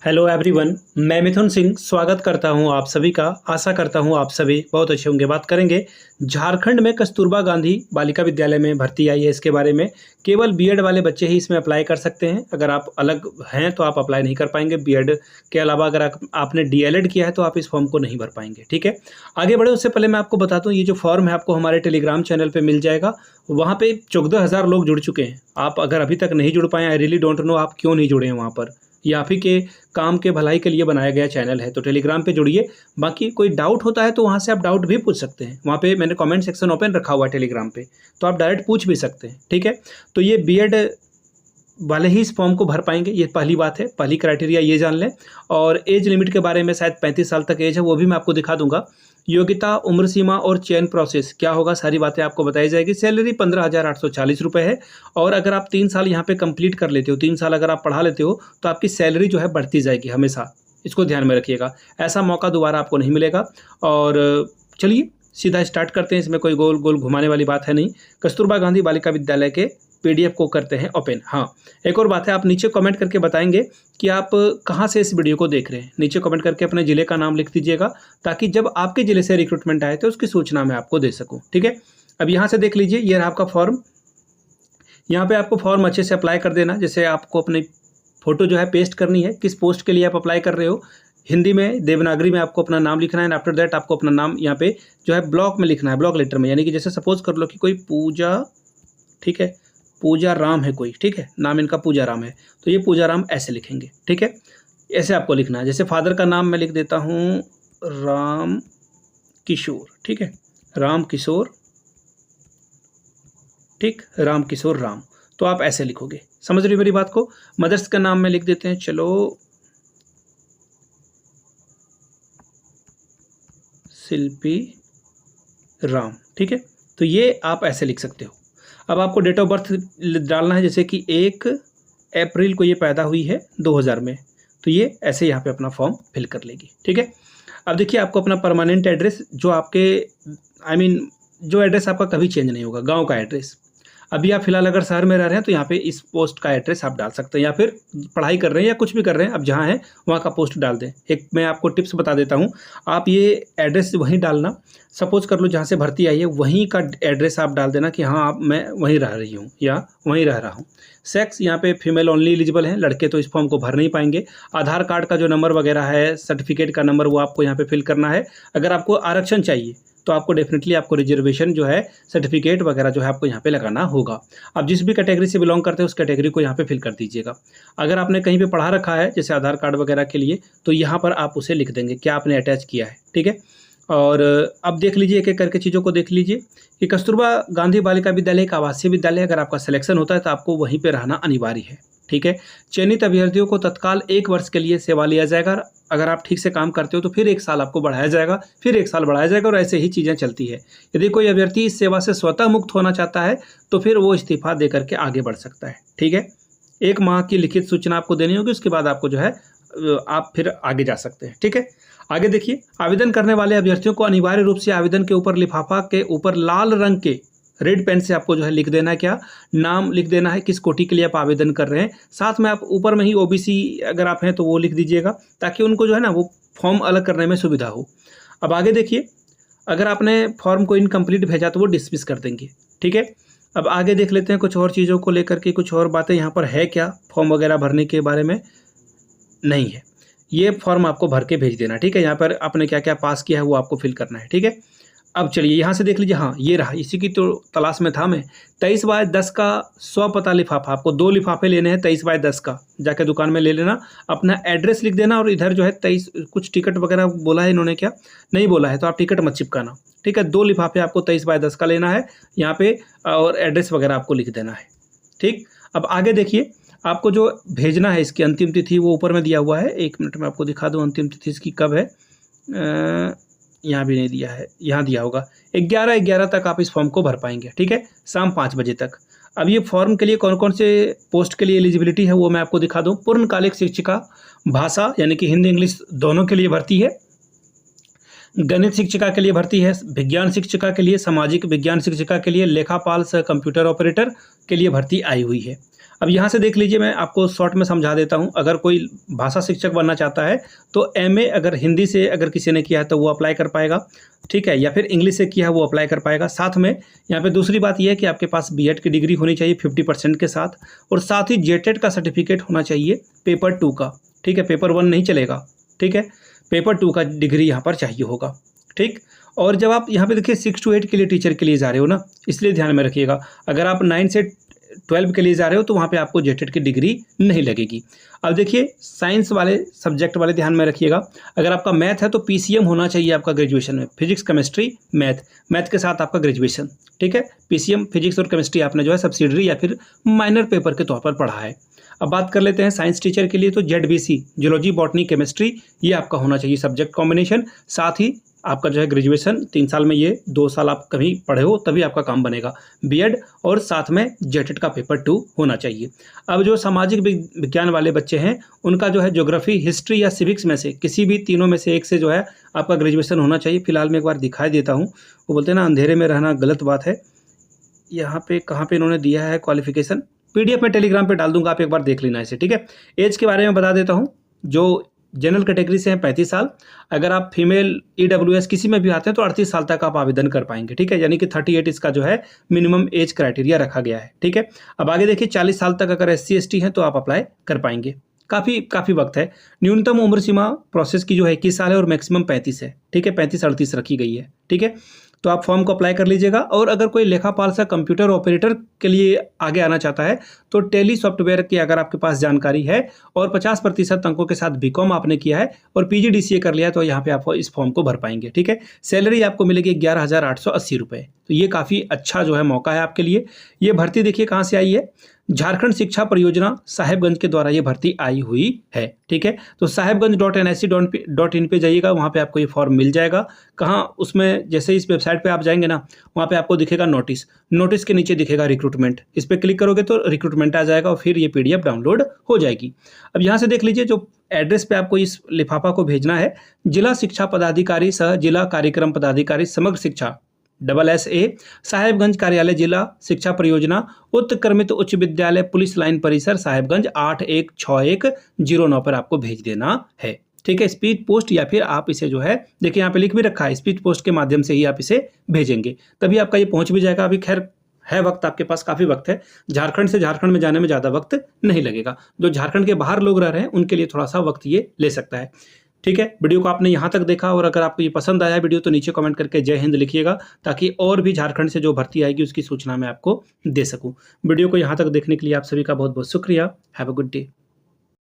Hello everyone, मैं मिथुन सिंह स्वागत करता हूं आप सभी का। आशा करता हूं आप सभी बहुत अच्छे होंगे। बात करेंगे झारखंड में कस्तूरबा गांधी बालिका विद्यालय में भर्ती आई है। इसके बारे में केवल बीएड वाले बच्चे ही इसमें अप्लाई कर सकते हैं। अगर आप अलग हैं तो आप अप्लाई नहीं कर पाएंगे। बीएड के अलावा अगर आपने डीएलएड किया है तो आप इस फॉर्म को नहीं भर पाएंगे। ठीक है, आगे बढ़े उससे पहले मैं आपको बताता हूँ, ये जो फॉर्म है आपको हमारे टेलीग्राम चैनल पर मिल जाएगा। वहाँ पे 14,000 लोग जुड़ चुके हैं। आप अगर अभी तक नहीं जुड़ पाए, आई रियली डोंट नो आप क्यों नहीं जुड़े हैं वहाँ पर। ये आप ही के काम के भलाई के लिए बनाया गया चैनल है, तो टेलीग्राम पे जुड़िए। बाकी कोई डाउट होता है तो वहाँ से आप डाउट भी पूछ सकते हैं। वहाँ पे मैंने कमेंट सेक्शन ओपन रखा हुआ है टेलीग्राम पे, तो आप डायरेक्ट पूछ भी सकते हैं। ठीक है, तो ये बीएड वाले ही इस फॉर्म को भर पाएंगे, ये पहली बात है। पहली क्राइटेरिया ये जान लें। और एज लिमिट के बारे में शायद 35 साल तक एज है, वो भी मैं आपको दिखा दूंगा। योग्यता, उम्र सीमा और चयन प्रोसेस क्या होगा, सारी बातें आपको बताई जाएगी। सैलरी 15,840 रुपये है। और अगर आप 3 साल यहाँ पे कंप्लीट कर लेते हो, 3 साल अगर आप पढ़ा लेते हो, तो आपकी सैलरी जो है बढ़ती जाएगी हमेशा। इसको ध्यान में रखिएगा, ऐसा मौका दोबारा आपको नहीं मिलेगा। और चलिए सीधा स्टार्ट करते हैं। इसमें कोई गोल गोल घुमाने वाली बात है नहीं। कस्तूरबा गांधी बालिका विद्यालय के पीडीएफ को करते हैं ओपन। हाँ, एक और बात है, आप नीचे कमेंट करके बताएंगे कि आप कहाँ से इस वीडियो को देख रहे हैं। नीचे कमेंट करके अपने ज़िले का नाम लिख दीजिएगा, ताकि जब आपके ज़िले से रिक्रूटमेंट आए तो उसकी सूचना मैं आपको दे सकूँ। ठीक है, अब यहाँ से देख लीजिए, ये रहा आपका फॉर्म। यहाँ पे आपको फॉर्म अच्छे से अप्लाई कर देना। जैसे आपको अपनी फ़ोटो जो है पेस्ट करनी है, किस पोस्ट के लिए आप अप्लाई कर रहे हो। हिंदी में, देवनागरी में आपको अपना नाम लिखना है। आफ्टर दैट आपको अपना नाम यहाँ पे जो है ब्लॉक में लिखना है, ब्लॉक लेटर में। यानी कि जैसे सपोज कर लो कि कोई पूजा, ठीक है, पूजा राम है कोई, ठीक है, नाम इनका पूजा राम है, तो ये पूजा राम ऐसे लिखेंगे। ठीक है, ऐसे आपको लिखना है। जैसे फादर का नाम मैं लिख देता हूँ राम किशोर। ठीक है, राम किशोर, ठीक, राम किशोर राम, तो आप ऐसे लिखोगे। समझ रही हो मेरी बात को। मदर्स का नाम में लिख देते हैं, चलो शिल्पी राम। ठीक है, तो ये आप ऐसे लिख सकते हो। अब आपको डेट ऑफ बर्थ डालना है, जैसे कि 1 अप्रैल को ये पैदा हुई है 2000 में, तो ये ऐसे यहाँ पे अपना फॉर्म फिल कर लेगी। ठीक है, अब देखिए आपको अपना परमानेंट एड्रेस, जो आपके जो एड्रेस आपका कभी चेंज नहीं होगा, गांव का एड्रेस। अभी आप फिलहाल अगर शहर में रह रहे हैं तो यहाँ पे इस पोस्ट का एड्रेस आप डाल सकते हैं, या फिर पढ़ाई कर रहे हैं या कुछ भी कर रहे हैं, अब जहाँ हैं वहाँ का पोस्ट डाल दें। एक मैं आपको टिप्स बता देता हूँ, आप ये एड्रेस वहीं डालना। सपोज कर लो जहाँ से भर्ती आई है वहीं का एड्रेस आप डाल देना कि हाँ आप मैं वहीं रह रही हूँ या वहीं रह रहा हूँ। सेक्स यहाँ पे फीमेल ओनली एलिजिबल है, लड़के तो इस फॉर्म को भर नहीं पाएंगे। आधार कार्ड का जो नंबर वगैरह है, सर्टिफिकेट का नंबर, वो आपको यहाँ पे फिल करना है। अगर आपको आरक्षण चाहिए तो आपको डेफिनेटली आपको रिजर्वेशन जो है, सर्टिफिकेट वगैरह जो है आपको यहाँ पे लगाना होगा। आप जिस भी कैटेगरी से बिलोंग करते हैं उस कैटेगरी को यहाँ पे फिल कर दीजिएगा। अगर आपने कहीं पे पढ़ा रखा है जैसे आधार कार्ड वगैरह के लिए, तो यहाँ पर आप उसे लिख देंगे क्या आपने अटैच किया है। ठीक है, और अब देख लीजिए, एक एक करके चीज़ों को देख लीजिए कि कस्तूरबा गांधी बालिका विद्यालय एक आवासीय विद्यालय, अगर आपका सिलेक्शन होता है तो आपको वहीं पर रहना अनिवार्य है। ठीक है, चयनित अभ्यर्थियों को तत्काल 1 वर्ष के लिए सेवा लिया जाएगा। अगर आप ठीक से काम करते हो तो फिर 1 साल आपको बढ़ाया जाएगा, फिर 1 साल बढ़ाया जाएगा, और ऐसे ही चीज़ें चलती है। यदि कोई अभ्यर्थी इस सेवा से स्वतः मुक्त होना चाहता है तो फिर वो इस्तीफा दे करके आगे बढ़ सकता है। ठीक है, 1 माह की लिखित सूचना आपको देनी होगी, उसके बाद आपको जो है आप फिर आगे जा सकते हैं। ठीक है, आगे देखिए, आवेदन करने वाले अभ्यर्थियों को अनिवार्य रूप से आवेदन के ऊपर लिफाफा के ऊपर लाल रंग के रेड पेन से आपको जो है लिख देना है, क्या नाम लिख देना है, किस कोटि के लिए आप आवेदन कर रहे हैं। साथ में आप ऊपर में ही ओबीसी अगर आप हैं तो वो लिख दीजिएगा, ताकि उनको जो है ना वो फॉर्म अलग करने में सुविधा हो। अब आगे देखिए, अगर आपने फॉर्म को इनकम्प्लीट भेजा तो वो डिसमिस कर देंगे। ठीक है, अब आगे देख लेते हैं कुछ और चीज़ों को लेकर के, कुछ और बातें यहाँ पर है क्या फॉर्म वगैरह भरने के बारे में नहीं है। ये फॉर्म आपको भर के भेज देना। ठीक है, यहाँ पर आपने क्या क्या पास किया है वो आपको फिल करना है। ठीक है, अब चलिए यहाँ से देख लीजिए, हाँ ये रहा, इसी की तो तलाश में था मैं। 23/10 का स्वपता लिफाफा, आपको 2 लिफाफे लेने हैं 23/10 का, जाके दुकान में ले लेना। अपना एड्रेस लिख देना, और इधर जो है 23 कुछ टिकट वगैरह बोला है इन्होंने, क्या नहीं बोला है तो आप टिकट मत चिपकाना। ठीक है, 2 लिफाफे आपको 23/10 का लेना है यहाँ पे, और एड्रेस वगैरह आपको लिख देना है। ठीक, अब आगे देखिए, आपको जो भेजना है इसकी अंतिम तिथि वो ऊपर में दिया हुआ है। 1 मिनट में आपको दिखा दूँ अंतिम तिथि इसकी कब है। यहाँ भी नहीं दिया है, यहाँ दिया होगा 11/11 तक आप इस फॉर्म को भर पाएंगे। ठीक है, शाम 5 बजे तक। अब ये फॉर्म के लिए कौन कौन से पोस्ट के लिए एलिजिबिलिटी है वो मैं आपको दिखा दूँ। पूर्णकालिक शिक्षिका, भाषा यानी कि हिंदी इंग्लिश दोनों के लिए भर्ती है। गणित शिक्षिका के लिए भर्ती है, विज्ञान शिक्षिका के लिए, सामाजिक विज्ञान शिक्षिका के लिए, लेखापाल सह कंप्यूटर ऑपरेटर के लिए भर्ती आई हुई है। अब यहाँ से देख लीजिए, मैं आपको शॉर्ट में समझा देता हूँ। अगर कोई भाषा शिक्षक बनना चाहता है तो एमए अगर हिंदी से अगर किसी ने किया है तो वो अप्लाई कर पाएगा, ठीक है, या फिर इंग्लिश से किया है वो अप्लाई कर पाएगा। साथ में यहाँ पे दूसरी बात ये है कि आपके पास बीएड की डिग्री होनी चाहिए 50% के साथ, और साथ ही जेटेट का सर्टिफिकेट होना चाहिए पेपर 2 का, ठीक है, पेपर 1 नहीं चलेगा, ठीक है, पेपर 2 का डिग्री यहाँ पर चाहिए होगा, ठीक। और जब आप यहाँ पे देखिए 6 to 8 के लिए टीचर के लिए जा रहे हो ना, इसलिए ध्यान में रखिएगा। अगर आप 9 से 12 के लिए जा रहे हो तो वहाँ पे आपको जेटेट की डिग्री नहीं लगेगी। अब देखिए साइंस वाले सब्जेक्ट वाले ध्यान में रखिएगा। अगर आपका मैथ है तो पीसीएम होना चाहिए आपका ग्रेजुएशन में, फिजिक्स केमिस्ट्री मैथ के साथ आपका ग्रेजुएशन, ठीक है। पीसीएम फिजिक्स और केमिस्ट्री आपने जो है सब्सिडरी या फिर माइनर पेपर के तौर पर पढ़ा है। अब बात कर लेते हैं साइंस टीचर के लिए, तो जेडबीसी जूलॉजी बॉटनी केमिस्ट्री ये आपका होना चाहिए सब्जेक्ट कॉम्बिनेशन। साथ ही आपका जो है ग्रेजुएशन 3 साल में, ये 2 साल आप कभी पढ़े हो तभी आपका काम बनेगा, बीएड, और साथ में जेटेट का पेपर 2 होना चाहिए। अब जो सामाजिक विज्ञान वाले बच्चे हैं उनका जो है ज्योग्राफी, हिस्ट्री या सिविक्स में से किसी भी तीनों में से एक से जो है आपका ग्रेजुएशन होना चाहिए। फिलहाल मैं एक बार दिखाई देता हूँ। वो बोलते हैं ना अंधेरे में रहना गलत बात है। यहाँ पे कहाँ पे इन्होंने दिया है क्वालिफिकेशन, पीडीएफ में टेलीग्राम पे डाल दूंगा, आप एक बार देख लेना इसे, ठीक है। एज के बारे में बता देता हूँ। जो जनरल कैटेगरी से हैं 35 साल, अगर आप फीमेल ईडब्ल्यूएस किसी में भी आते हैं तो 38 साल तक आप आवेदन कर पाएंगे, ठीक है, यानी कि 38 इसका जो है मिनिमम एज क्राइटेरिया रखा गया है, ठीक है। अब आगे देखिए 40 साल तक अगर SC ST हैं तो आप अप्लाई कर पाएंगे। काफ़ी वक्त है। न्यूनतम उम्र सीमा प्रोसेस की जो है 21 साल है और मैक्सिमम 35 है, ठीक है, 35-38 रखी गई है, ठीक है। तो आप फॉर्म को अप्लाई कर लीजिएगा। और अगर कोई लेखापाल से कंप्यूटर ऑपरेटर के लिए आगे आना चाहता है तो टेली सॉफ्टवेयर की अगर आपके पास जानकारी है और 50% अंकों के साथ बीकॉम आपने किया है और PGDCA कर लिया है तो यहाँ पे आप इस फॉर्म को भर पाएंगे, ठीक है। सैलरी आपको मिलेगी 11,880 रुपये। तो ये काफ़ी अच्छा जो है मौका है आपके लिए। ये भर्ती देखिए कहाँ से आई है, झारखंड शिक्षा परियोजना साहेबगंज के द्वारा ये भर्ती आई हुई है, ठीक है। तो साहेबगंज.nic.in पे जाइएगा, वहाँ पे आपको ये फॉर्म मिल जाएगा। कहाँ, उसमें जैसे इस वेबसाइट पे आप जाएंगे ना, वहाँ पे आपको दिखेगा नोटिस के नीचे दिखेगा रिक्रूटमेंट, इस पर क्लिक करोगे तो रिक्रूटमेंट आ जाएगा और फिर ये PDF डाउनलोड हो जाएगी। अब यहाँ से देख लीजिए जो एड्रेस पे आपको इस लिफाफा को भेजना है, जिला शिक्षा पदाधिकारी सह जिला कार्यक्रम पदाधिकारी समग्र शिक्षा SA साहेबगंज कार्यालय जिला शिक्षा परियोजना उत्क्रमित उच्च विद्यालय पुलिस लाइन परिसर साहेबगंज 816109 पर आपको भेज देना है, ठीक है। स्पीड पोस्ट या फिर आप इसे जो है देखिए यहाँ पे लिख भी रखा है, स्पीड पोस्ट के माध्यम से ही आप इसे भेजेंगे तभी आपका ये पहुंच भी जाएगा। अभी खैर है वक्त आपके पास, काफ़ी वक्त है। झारखंड से झारखंड में जाने में ज़्यादा वक्त नहीं लगेगा। जो झारखंड के बाहर लोग रह रहे हैं उनके लिए थोड़ा सा वक्त ये ले सकता है, ठीक है। वीडियो को आपने यहाँ तक देखा और अगर आपको ये पसंद आया वीडियो तो नीचे कमेंट करके जय हिंद लिखिएगा ताकि और भी झारखंड से जो भर्ती आएगी उसकी सूचना मैं आपको दे सकूं। वीडियो को यहाँ तक देखने के लिए आप सभी का बहुत बहुत शुक्रिया। Have a good day.